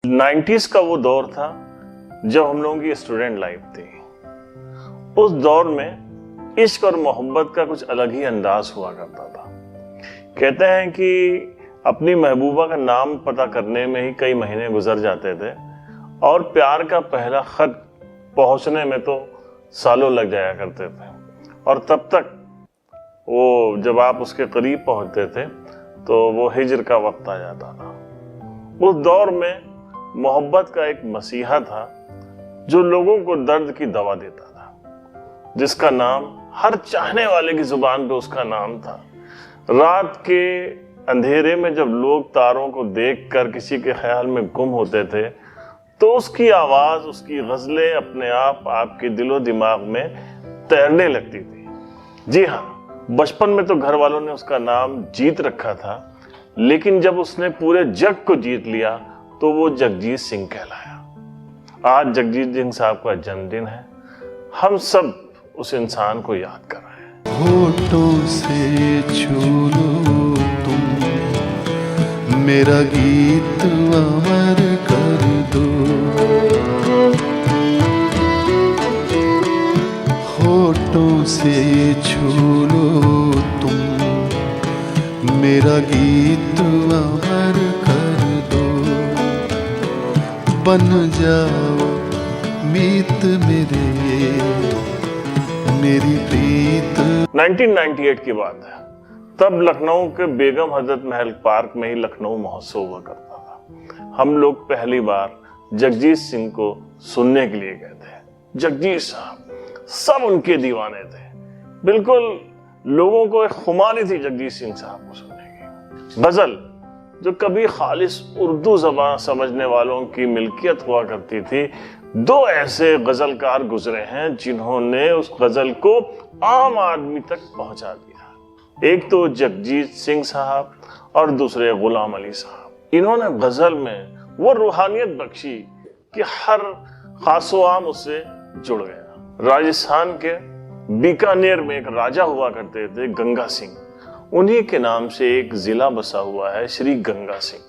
90s का वो दौर था जब हम लोगों की स्टूडेंट लाइफ थी। उस दौर में इश्क और मोहब्बत का कुछ अलग ही अंदाज हुआ करता था। कहते हैं कि अपनी महबूबा का नाम पता करने में ही कई महीने गुजर जाते थे और प्यार का पहला खत पहुंचने में तो सालों लग जाया करते थे। और तब तक वो जब आप उसके करीब पहुंचते थे तो वो हिज्र का वक्त आ जाता था। उस दौर में मोहब्बत का एक मसीहा था जो लोगों को दर्द की दवा देता था, जिसका नाम हर चाहने वाले की जुबान पे उसका नाम था। रात के अंधेरे में जब लोग तारों को देखकर किसी के ख्याल में गुम होते थे तो उसकी आवाज, उसकी गजलें अपने आप आपके दिलो दिमाग में तैरने लगती थी। जी हाँ, बचपन में तो घर वालों ने उसका नाम जीत रखा था, लेकिन जब उसने पूरे जग को जीत लिया तो वो जगजीत सिंह कहलाया। आज जगजीत सिंह साहब का जन्मदिन है। हम सब उस इंसान को याद कर रहे हैं। होठों से छू लो तुम, मेरा गीत अमर कर दो। होठों से छू लो तुम, मेरा गीत अमर कर दो। बन जाओ मीत मेरी प्रीत। 1998 की बात है। तब लखनऊ के बेगम हजरत महल पार्क में ही लखनऊ महोत्सव हुआ करता था। हम लोग पहली बार जगजीत सिंह को सुनने के लिए गए थे। जगजीत साहब, सब उनके दीवाने थे। बिल्कुल लोगों को एक खुमारी थी जगजीत सिंह साहब को सुनने की। गजल जो कभी खालिस उर्दू ज़बान समझने वालों की मिल्कियत हुआ करती थी, दो ऐसे गजलकार गुजरे हैं जिन्होंने उस गजल को आम आदमी तक पहुंचा दिया। एक तो जगजीत सिंह साहब और दूसरे गुलाम अली साहब। इन्होंने गजल में वो रूहानियत बख्शी कि हर खासो आम उससे जुड़ गया। राजस्थान के बीकानेर में एक राजा हुआ करते थे, गंगा सिंह। उन्हीं के नाम से एक जिला बसा हुआ है, श्री गंगा सिंह।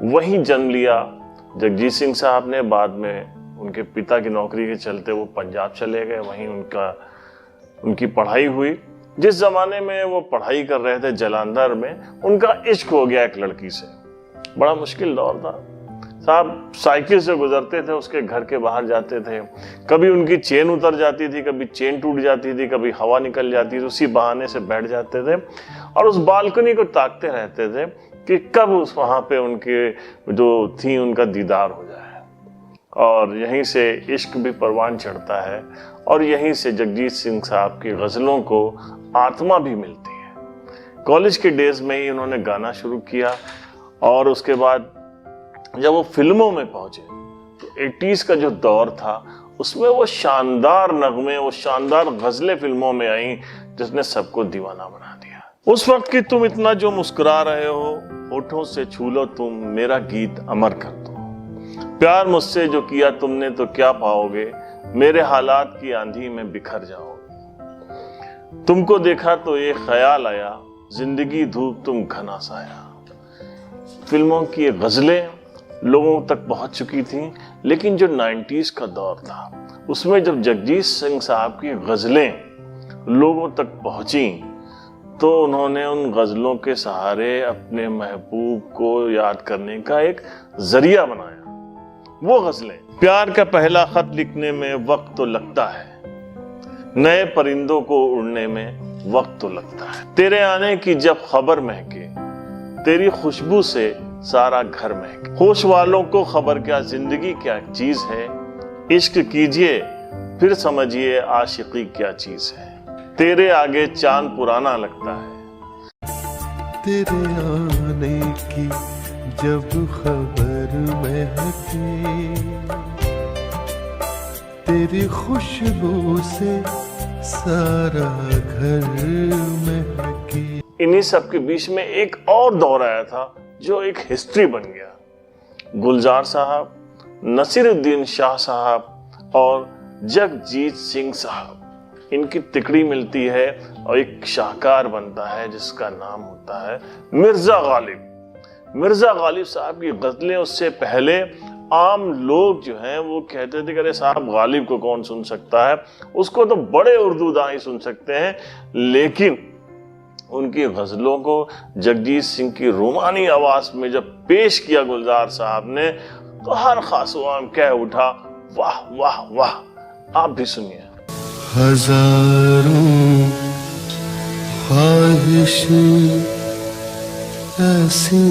वहीं जन्म लिया जगजीत सिंह साहब ने। बाद में उनके पिता की नौकरी के चलते वो पंजाब चले गए, वहीं उनकी पढ़ाई हुई। जिस जमाने में वो पढ़ाई कर रहे थे जालंधर में, उनका इश्क हो गया एक लड़की से। बड़ा मुश्किल दौर था साहब। साइकिल से गुजरते थे, उसके घर के बाहर जाते थे। कभी उनकी चेन उतर जाती थी, कभी चेन टूट जाती थी, कभी हवा निकल जाती थी। उसी बहाने से बैठ जाते थे और उस बालकनी को ताकते रहते थे कि कब उस वहां पे उनके जो थी उनका दीदार हो जाए। और यहीं से इश्क भी परवान चढ़ता है और यहीं से जगजीत सिंह साहब की गजलों को आत्मा भी मिलती है। कॉलेज के डेज में ही उन्होंने गाना शुरू किया और उसके बाद जब वो फिल्मों में पहुंचे तो 80s का जो दौर था उसमें वो शानदार नगमे, वो शानदार गजलें फिल्मों में आई जिसने सबको दीवाना बना दिया। उस वक्त की तुम इतना जो मुस्कुरा रहे हो, होठों से छू लो तुम, मेरा गीत अमर कर दो। प्यार मुझसे जो किया तुमने तो क्या पाओगे, मेरे हालात की आंधी में बिखर जाओगे। तुमको देखा तो ये ख्याल आया, जिंदगी धूप तुम घना साया। फिल्मों की गजलें लोगों तक पहुंच चुकी थी, लेकिन जो 90s का दौर था उसमें जब जगजीत सिंह साहब की गजलें लोगों तक पहुंची तो उन्होंने उन गजलों के सहारे अपने महबूब को याद करने का एक जरिया बनाया। वो गजलें, प्यार का पहला खत लिखने में वक्त तो लगता है, नए परिंदों को उड़ने में वक्त तो लगता है। तेरे आने की जब खबर महके, तेरी खुशबू से सारा घर महके। होश वालों को खबर क्या जिंदगी क्या चीज है, इश्क कीजिए फिर समझिए आशिकी क्या चीज है। तेरे आगे चांद पुराना लगता है। तेरे आने की जब खबर महके, तेरी खुशबू से सारा घर महके। इन्हीं सब के बीच में एक और दौर आया था जो एक हिस्ट्री बन गया। गुलजार साहब, नसीरुद्दीन शाह साहब और जगजीत सिंह साहब, इनकी तिकड़ी मिलती है और एक शाहकार बनता है जिसका नाम होता है मिर्जा गालिब। मिर्जा गालिब साहब की गजलें उससे पहले आम लोग जो हैं वो कहते थे कि अरे साहब गालिब को कौन सुन सकता है, उसको तो बड़े उर्दू दाई सुन सकते हैं। लेकिन उनकी गजलों को जगजीत सिंह की रूमानी आवाज में जब पेश किया गुलजार साहब ने तो हर खासो आम कह उठा वाह वाह वाह। आप भी सुनिए। हजारों ख्वाहिशें ऐसी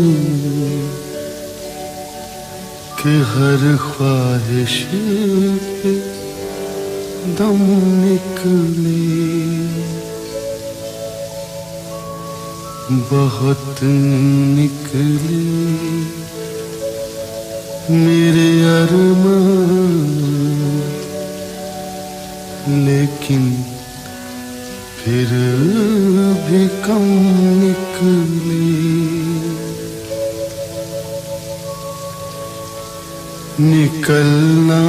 कि हर ख्वाहिश पे दम निकले, बहुत निकले मेरे अरमान, लेकिन फिर भी कम निकले, निकलना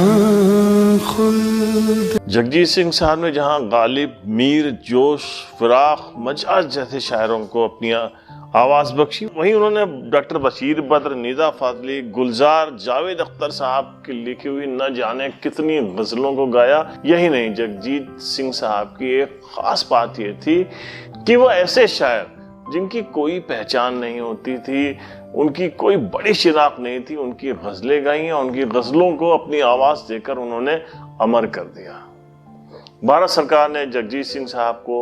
खुद। जगजीत सिंह साहब ने जहां गालिब, मीर, जोश, फिराक, मजाज जैसे शायरों को अपनी आवाज बख्शी, वहीं उन्होंने डॉक्टर बशीर बद्र, निदा फाजली, गुलजार, जावेद अख्तर साहब की लिखी हुई न जाने कितनी गजलों को गाया। यही नहीं, जगजीत सिंह साहब की एक खास बात यह थी कि वो ऐसे शायर जिनकी कोई पहचान नहीं होती थी, उनकी कोई बड़ी शिनाख्त नहीं थी, उनकी गजलें गाई और उनकी गजलों को अपनी आवाज देकर उन्होंने अमर कर दिया। भारत सरकार ने जगजीत सिंह साहब को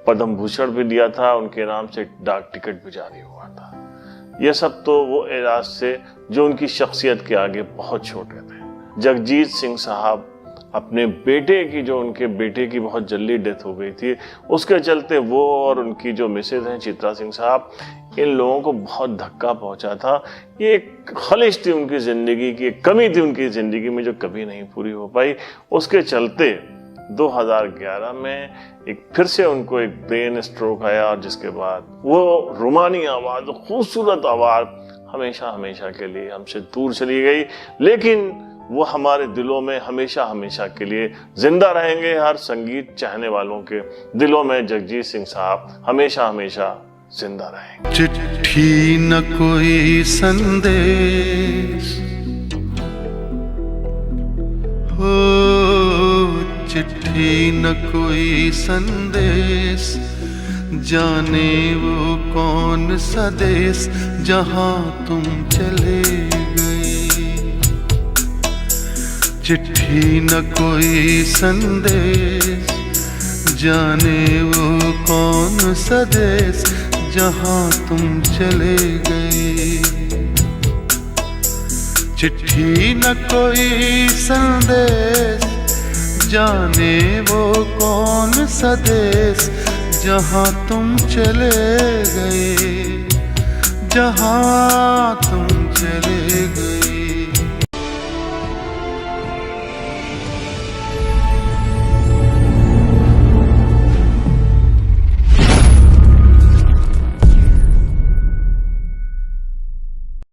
पद्म भूषण भी दिया था, उनके नाम से डाक टिकट भी जारी हुआ था। यह सब तो वो एजाज थे जो उनकी शख्सियत के आगे बहुत छोटे थे। जगजीत सिंह साहब अपने बेटे की, जो उनके बेटे की बहुत जल्दी डेथ हो गई थी, उसके चलते वो और उनकी जो मिसेज हैं चित्रा सिंह साहब, इन लोगों को बहुत धक्का पहुंचा था। ये एक खलिश थी उनकी जिंदगी की, एक कमी थी उनकी जिंदगी में जो कभी नहीं पूरी हो पाई। उसके चलते 2011 में एक फिर से उनको एक ब्रेन स्ट्रोक आया और जिसके बाद वो रूमानी आवाज, खूबसूरत आवाज हमेशा हमेशा के लिए हमसे दूर चली गई। लेकिन वो हमारे दिलों में हमेशा हमेशा के लिए जिंदा रहेंगे। हर संगीत चाहने वालों के दिलों में जगजीत सिंह साहब हमेशा हमेशा जिंदा रहेंगे। चिट्ठी न कोई संदेश हो, चिट्ठी न कोई संदेश, जाने वो कौन सा देश जहां तुम चले गए। चिट्ठी न कोई संदेश, जाने वो कौन सा देश जहां तुम चले गए। चिट्ठी न कोई संदेश, जाने वो कौन सा देश जहां तुम चले गए, जहां तुम चले गए।